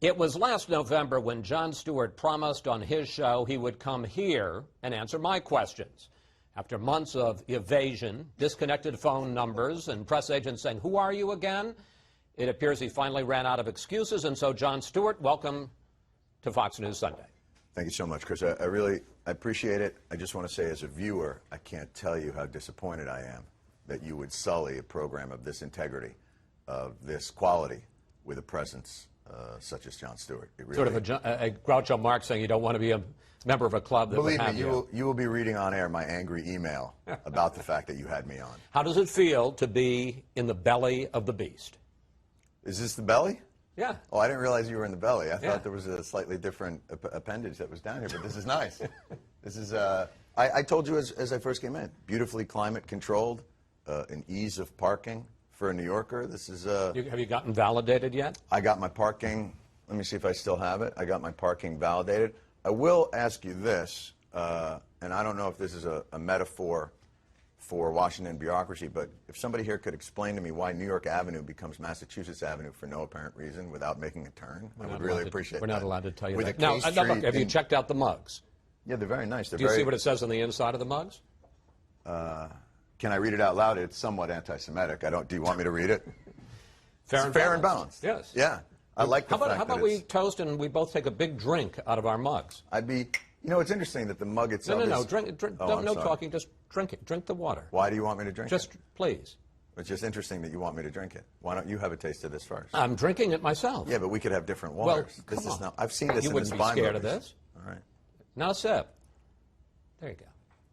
It was last November when Jon Stewart promised on his show he would come here and answer my questions. After months of evasion, disconnected phone numbers, and press agents saying, "Who are you again?" it appears he finally ran out of excuses. And so, Jon Stewart, welcome to Fox News Sunday. Thank you so much, Chris. I appreciate it. I just want to say, as a viewer, I can't tell you how disappointed I am that you would sully a program of this integrity, of this quality, with a presence such as Jon Stewart. It really, sort of a Groucho Marx saying you don't want to be a member of a club that believe would have me, you will be reading on air my angry email about the fact that you had me on. How does it feel to be in the belly of the beast? Is this the belly? Yeah. Oh, I didn't realize you were in the belly. I thought there was a slightly different appendage that was down here, but this is nice. This is, I told you as I first came in, beautifully climate controlled, an ease of parking for a New Yorker. This is, Have you gotten validated yet? I got my parking, let me see if I still have it. I got my parking validated. I will ask you this, and I don't know if this is a metaphor for Washington bureaucracy, but if somebody here could explain to me why New York Avenue becomes Massachusetts Avenue for no apparent reason without making a turn, I would really appreciate that. We're not allowed to tell you With that. a Now, K look, have you Street checked out the mugs? Yeah, they're very nice. Do you see what it says on the inside of the mugs? Can I read it out loud? It's somewhat anti-Semitic. Do you want me to read it? Fair and balanced. Yes. Yeah. I like the fact that How about we toast and we both take a big drink out of our mugs? You know, it's interesting that the mug itself No, is... drink, no talking, just drink it. Drink the water. Why do you want me to drink it? Just, please. It's just interesting that you want me to drink it. Why don't you have a taste of this first? I'm drinking it myself. Yeah, but we could have different waters. Well, come on. I've seen this you in the wouldn't be spy scared movies. of this. All right. Now, Seth, there you go.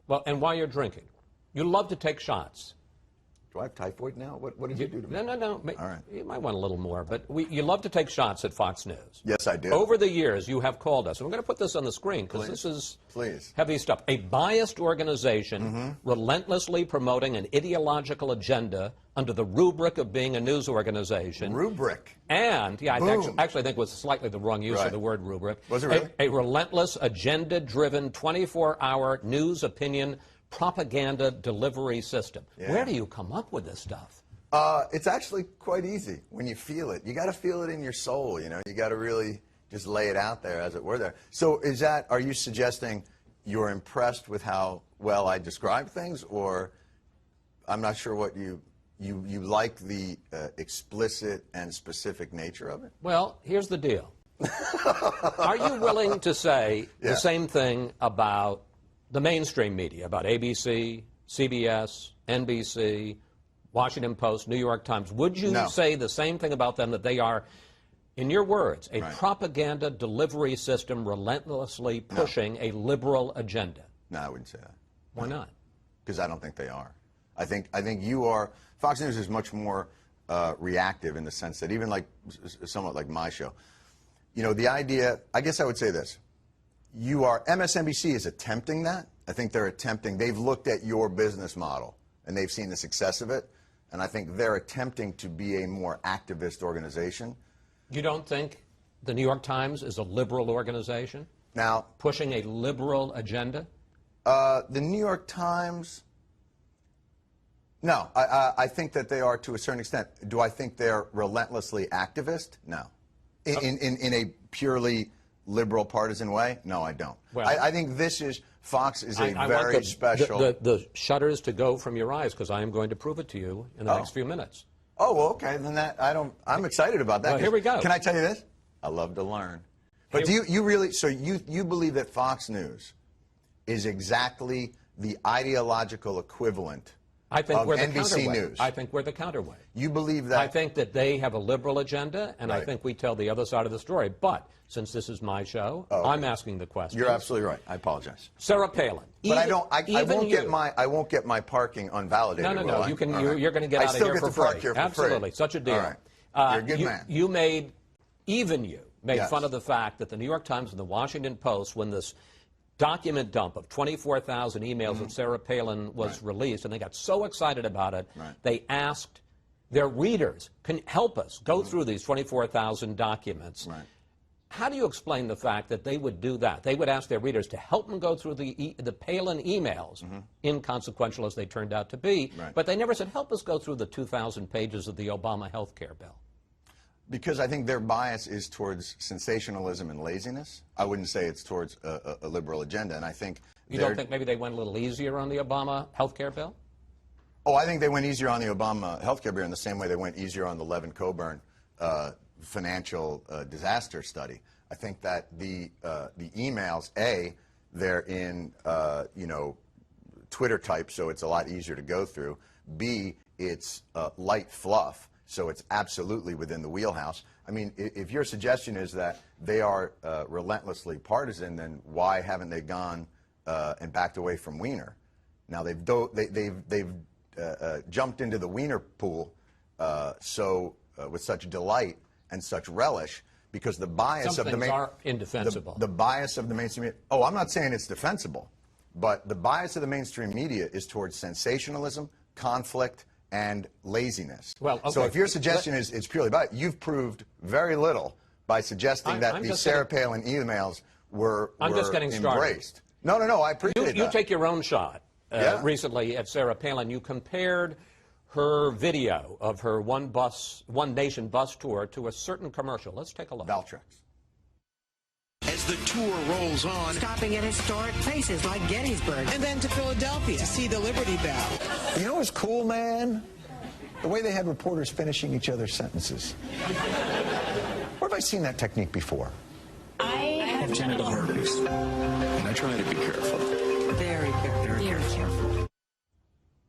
Well, and while you're drinking, you love to take shots. Do I have typhoid now? What did you do to me? No. All right. You might want a little more, but you love to take shots at Fox News. Yes, I do. Over the years, you have called us, and we're going to put this on the screen because this is heavy stuff. A biased organization relentlessly promoting an ideological agenda under the rubric of being a news organization. Rubric. And, yeah, I actually think it was slightly the wrong use of the word rubric. Was it really? A relentless, agenda-driven, 24-hour news opinion propaganda delivery system. Yeah. Where do you come up with this stuff? It's actually quite easy when you feel it. You got to feel it in your soul, you know. You got to really just lay it out there, as it were there. So are you suggesting you're impressed with how well I describe things, or I'm not sure what you like the explicit and specific nature of it? Well, here's the deal. Are you willing to say the same thing about the mainstream media, about ABC, CBS, NBC, Washington Post, New York Times? Would you say the same thing about them, that they are, in your words, a propaganda delivery system relentlessly pushing a liberal agenda? No, I wouldn't say that. Why not? Because I don't think they are. I think you are. Fox News is much more reactive in the sense that even somewhat like my show, you know, the idea, I guess I would say this. MSNBC is attempting that. I think they're attempting. They've looked at your business model, and they've seen the success of it, and I think they're attempting to be a more activist organization. You don't think the New York Times is a liberal organization? Now, pushing a liberal agenda? The New York Times, no. I think that they are to a certain extent. Do I think they're relentlessly activist? No. In a purely liberal partisan way? No, I don't. Well, I think Fox is a very special... the shutters to go from your eyes, because I am going to prove it to you in the next few minutes. Oh, well, okay. Then I'm excited about that. Well, here we go. Can I tell you this? I love to learn. But do you really, so you believe that Fox News is exactly the ideological equivalent of NBC News? I think we're the counterweight. You believe that? I think that they have a liberal agenda, and I think we tell the other side of the story. But since this is my show, I'm asking the question. You're absolutely right. I apologize. Sarah Palin. But I won't get my parking unvalidated. No. You're going to get out of here for free. I still get to park here for free. Absolutely. Such a deal. All right. You're a good man. You made fun of the fact that the New York Times and the Washington Post, when this document dump of 24,000 emails of Sarah Palin was released, and they got so excited about it, they asked their readers, can help us go through these 24,000 documents. How do you explain the fact that they would do that? They would ask their readers to help them go through the Palin emails, inconsequential as they turned out to be, but they never said, help us go through the 2,000 pages of the Obama health care bill. Because I think their bias is towards sensationalism and laziness. I wouldn't say it's towards a liberal agenda. And I think you don't think maybe they went a little easier on the Obama health care bill? Oh, I think they went easier on the Obama health care bill in the same way they went easier on the Levin-Coburn financial disaster study. I think that the emails, A, they're in Twitter type, so it's a lot easier to go through. B, it's light fluff, so it's absolutely within the wheelhouse. I mean, if your suggestion is that they are relentlessly partisan, then why haven't they gone and backed away from Weiner? Now they've jumped into the Weiner pool with such delight and such relish because the bias Some of things are indefensible. The bias of the mainstream media. Oh, I'm not saying it's defensible, but the bias of the mainstream media is towards sensationalism, conflict, and laziness. Well, okay. So if your suggestion is it's purely about it, you've proved very little by suggesting that the Sarah Palin emails were just getting embraced. No, I appreciate that. You take your own shot. Recently at Sarah Palin, you compared her video of her One Nation bus tour to a certain commercial. Let's take a look. Valtrex. As the tour rolls on, stopping at historic places like Gettysburg, and then to Philadelphia to see the Liberty Bell. You know what's cool, man? The way they had reporters finishing each other's sentences. Where have I seen that technique before? I have genital herpes, and I try to be careful. Very careful. Very careful.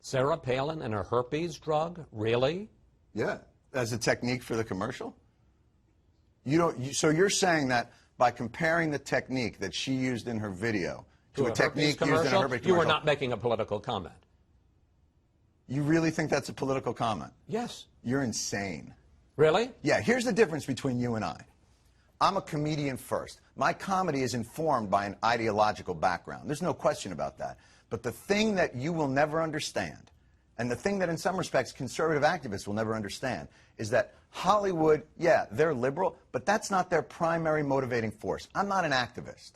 Sarah Palin and her herpes drug? Really? Yeah, as a technique for the commercial? So you're saying that by comparing the technique that she used in her video to a technique used in a herpes commercial, you were not making a political comment? You really think that's a political comment? Yes. You're insane. Really? Yeah, here's the difference between you and I. I'm a comedian first. My comedy is informed by an ideological background. There's no question about that. But the thing that you will never understand, and the thing that in some respects conservative activists will never understand, is that Hollywood, yeah, they're liberal, but that's not their primary motivating force. I'm not an activist.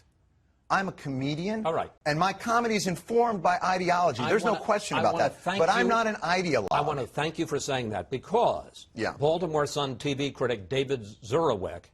I'm a comedian. All right. And my comedy is informed by ideology. There's no question about that. But I'm not an ideologue. I want to thank you for saying that because Baltimore Sun TV critic David Zurawik,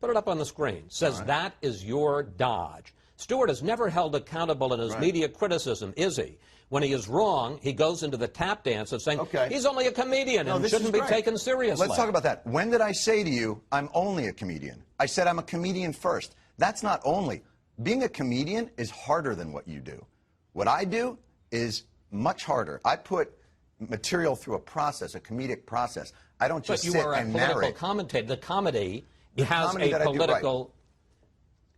put it up on the screen, says that is your dodge. Stewart is never held accountable in his media criticism, is he? When he is wrong, he goes into the tap dance of saying he's only a comedian and shouldn't be taken seriously. Let's talk about that. When did I say to you, I'm only a comedian? I said I'm a comedian first. That's not only. Being a comedian is harder than what you do. What I do is much harder. I put material through a process, a comedic process. I don't just sit and narrate. But you are a political commentator. The comedy has a political...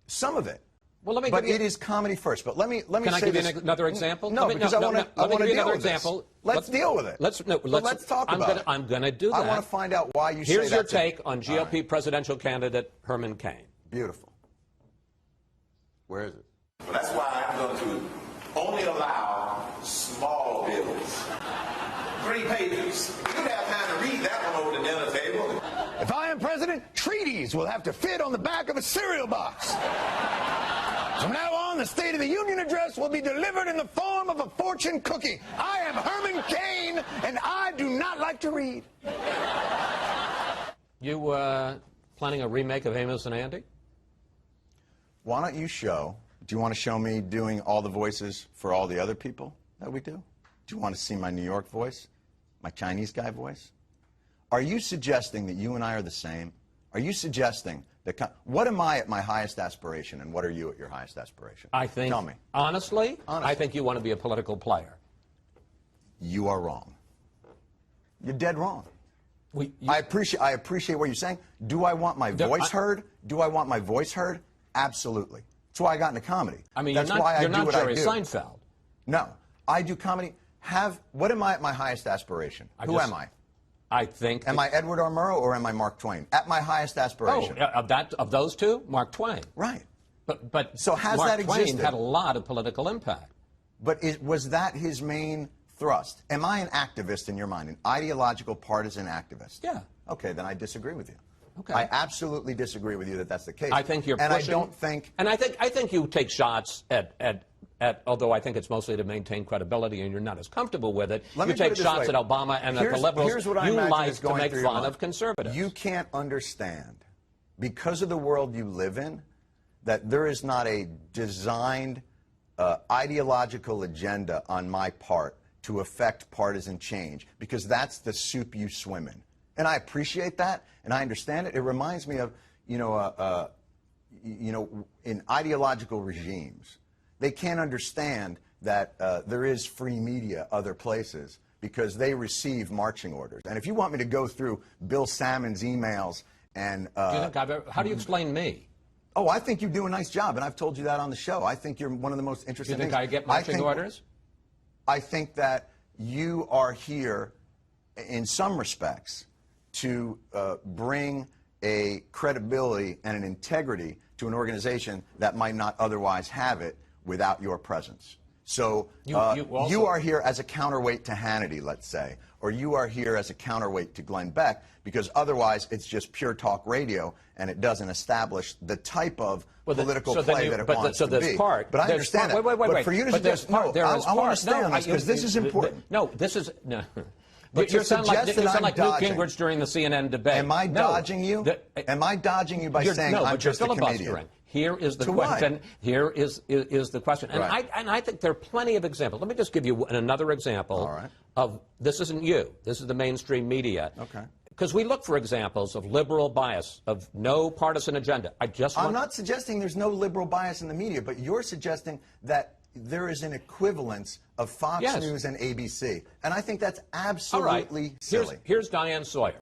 Some of it. Well, but it is comedy first. But let me Can I give you another example? No, because I want to deal with example. This. Let's deal with it. Let's talk about it. I'm going to do that. I want to find out why you say Here's your take on GOP presidential candidate Herman Cain. Beautiful. Where is it? Well, that's why I'm going to only allow small bills. 3 pages. You'd have time to read that one over the dinner table. If I am president, treaties will have to fit on the back of a cereal box. From now on, the State of the Union address will be delivered in the form of a fortune cookie. I am Herman Cain, and I do not like to read. You planning a remake of Amos and Andy? Why don't you do you want to show me doing all the voices for all the other people that we do? Do you want to see my New York voice? My Chinese guy voice? Are you suggesting that you and I are the same? Are you suggesting that... What am I at my highest aspiration, and what are you at your highest aspiration? I think... Tell me. Honestly, I think you want to be a political player. You are wrong. You're dead wrong. I appreciate what you're saying. Do I want my voice heard? Do I want my voice heard? Absolutely. That's why I got into comedy. I mean, that's you're not Jerry Seinfeld. No. I do comedy. What am I at my highest aspiration? Who am I? I think... Am I Edward R. Murrow or am I Mark Twain? At my highest aspiration. Oh, of those two, Mark Twain. Right. But so has Mark that existed? Twain had a lot of political impact. But was that his main thrust? Am I an activist in your mind, an ideological partisan activist? Yeah. Okay, then I disagree with you. Okay. I absolutely disagree with you that that's the case. I think you're and pushing... I don't think... And I think you take shots at although I think it's mostly to maintain credibility and you're not as comfortable with it, Let you me put take it this shots way. at Obama and at the liberals. Here's what I you imagine like is to going make through your fun mind. of conservatives. You can't understand, because of the world you live in, that there is not a designed ideological agenda on my part to affect partisan change, because that's the soup you swim in. And I appreciate that, and I understand it. It reminds me of, in ideological regimes, they can't understand that there is free media other places because they receive marching orders. And if you want me to go through Bill Salmon's emails and... how do you explain me? Oh, I think you do a nice job, and I've told you that on the show. I think you're one of the most Do interesting you think things. I get marching orders? I think that you are here, in some respects, to bring a credibility and an integrity to an organization that might not otherwise have it without your presence. So you are here as a counterweight to Hannity, let's say, or you are here as a counterweight to Glenn Beck, because otherwise it's just pure talk radio and it doesn't establish the type of political play that it wants to be. But I understand that. Wait. But for you to suggest, I want to stay on this because this is important. But you sound like Newt dodging. Gingrich during the CNN debate. Am I dodging you? Am I dodging you by saying I'm just a comedian? Here is the question. Here is the question. And I think there are plenty of examples. Let me just give you another example of this isn't you. This is the mainstream media. Okay. Because we look for examples of liberal bias, of no partisan agenda. I'm not suggesting there's no liberal bias in the media, but you're suggesting that there is an equivalence of Fox News and ABC. And I think that's absolutely silly. Here's Diane Sawyer.